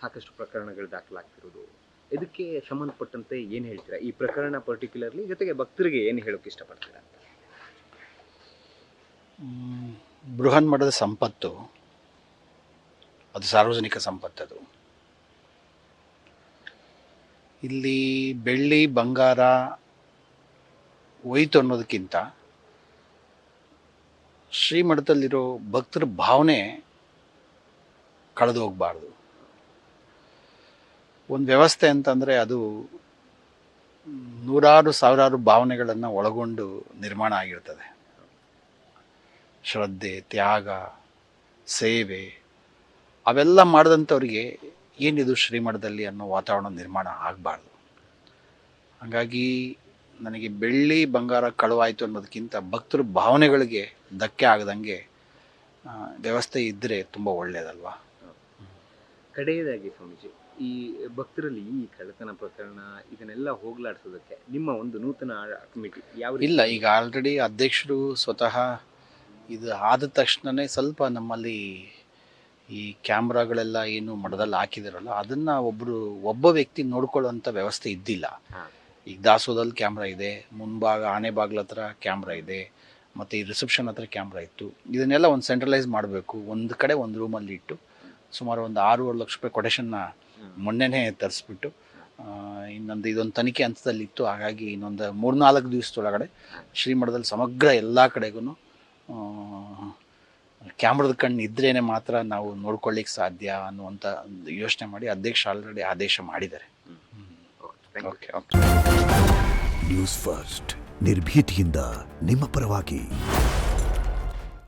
ಸಾಕಷ್ಟು ಪ್ರಕರಣಗಳು ದಾಖಲಾಗ್ತಿರೋದು. ಇದಕ್ಕೆ ಸಂಬಂಧಪಟ್ಟಂತೆ ಏನು ಹೇಳ್ತೀರಾ? ಈ ಪ್ರಕರಣ ಪರ್ಟಿಕ್ಯುಲರ್ಲಿ ಜೊತೆಗೆ ಭಕ್ತರಿಗೆ ಏನು ಹೇಳೋಕೆ ಇಷ್ಟಪಡ್ತೀರಾ ಅಂತ? ಬೃಹನ್ ಮಠದ ಸಂಪತ್ತು ಅದು ಸಾರ್ವಜನಿಕ ಸಂಪತ್ತದು. ಇಲ್ಲಿ ಬೆಳ್ಳಿ ಬಂಗಾರ ಹೋಯ್ತು ಅನ್ನೋದಕ್ಕಿಂತ ಶ್ರೀಮಠದಲ್ಲಿರೋ ಭಕ್ತರ ಭಾವನೆ ಕಳೆದು ಹೋಗಬಾರ್ದು. ಒಂದು ವ್ಯವಸ್ಥೆ ಅಂತಂದರೆ ಅದು ನೂರಾರು ಸಾವಿರಾರು ಭಾವನೆಗಳನ್ನು ಒಳಗೊಂಡು ನಿರ್ಮಾಣ ಆಗಿರ್ತದೆ. ಶ್ರದ್ಧೆ, ತ್ಯಾಗ, ಸೇವೆ ಅವೆಲ್ಲ ಮಾಡಿದಂಥವ್ರಿಗೆ ಏನಿದು ಶ್ರೀಮಠದಲ್ಲಿ ಅನ್ನೋ ವಾತಾವರಣ ನಿರ್ಮಾಣ ಆಗಬಾರ್ದು. ಹಾಗಾಗಿ ನನಗೆ ಬೆಳ್ಳಿ ಬಂಗಾರ ಕಳುವಾಯಿತು ಅನ್ನೋದಕ್ಕಿಂತ ಭಕ್ತರ ಭಾವನೆಗಳಿಗೆ ಧಕ್ಕೆ ಆಗದಂಗೆ ವ್ಯವಸ್ಥೆ ಇದ್ದರೆ ತುಂಬ ಒಳ್ಳೆಯದಲ್ವಾ. ಕಡೆಯದಾಗಿ ಸ್ವಾಮೀಜಿ, ಈ ಭಕ್ತರಲ್ಲಿ ಈ ಕಳ್ಳತನ ಪ್ರಕರಣ ಇದನ್ನೆಲ್ಲ ಹೋಗಲಾಡಿಸೋದಕ್ಕೆ ನಿಮ್ಮ ಒಂದು ನೂತನ ಕಮಿಟಿ ಯಾವ ಇಲ್ಲ, ಈಗ ಆಲ್ರೆಡಿ ಅಧ್ಯಕ್ಷರು ಸ್ವತಃ ಇದು ಆದ ತಕ್ಷಣವೇ ಸ್ವಲ್ಪ ನಮ್ಮಲ್ಲಿ ಈ ಕ್ಯಾಮ್ರಾಗಳೆಲ್ಲ ಏನು ಮಠದಲ್ಲಿ ಹಾಕಿದಾರಲ್ಲ ಅದನ್ನು ಒಬ್ಬ ವ್ಯಕ್ತಿ ನೋಡ್ಕೊಳ್ಳೋಂಥ ವ್ಯವಸ್ಥೆ ಇದ್ದಿಲ್ಲ. ಈಗ ದಾಸೋದಲ್ಲಿ ಕ್ಯಾಮ್ರಾ ಇದೆ, ಮುಂಭಾಗ ಆನೆ ಬಾಗ್ಲ ಹತ್ರ ಕ್ಯಾಮ್ರಾ ಇದೆ, ಮತ್ತು ಈ ರಿಸೆಪ್ಷನ್ ಹತ್ರ ಕ್ಯಾಮ್ರಾ ಇತ್ತು. ಇದನ್ನೆಲ್ಲ ಒಂದು ಸೆಂಟ್ರಲೈಸ್ ಮಾಡಬೇಕು, ಒಂದು ಕಡೆ ಒಂದು ರೂಮಲ್ಲಿ ಇಟ್ಟು ಸುಮಾರು ಒಂದು 6-7 ಲಕ್ಷ ರೂಪಾಯಿ ಕೊಟೇಶನ್ನ ಮೊನ್ನೆನೇ ತರಿಸ್ಬಿಟ್ಟು ಇದೊಂದು ತನಿಖೆ ಹಂತದಲ್ಲಿತ್ತು. ಹಾಗಾಗಿ ಇನ್ನೊಂದು 3-4 ದಿವಸದೊಳಗಡೆ ಶ್ರೀಮಠದಲ್ಲಿ ಸಮಗ್ರ ಎಲ್ಲ ಕಡೆಗೂ ಕ್ಯಾಮ್ರಾದ ಕಣ್ಣು ಇದ್ರೇ ಮಾತ್ರ ನಾವು ನೋಡ್ಕೊಳ್ಳಿಕ್ಕೆ ಸಾಧ್ಯ ಅನ್ನುವಂಥ ಯೋಚನೆ ಮಾಡಿ ಅಧ್ಯಕ್ಷ ಆಲ್ರೆಡಿ ಆದೇಶ ಮಾಡಿದ್ದಾರೆ. ಓಕೆ. ನ್ಯೂಸ್ ಫಸ್ಟ್ ನಿರ್ಭೀತಿಯಿಂದ ನಿಮ್ಮ ಪರವಾಗಿ.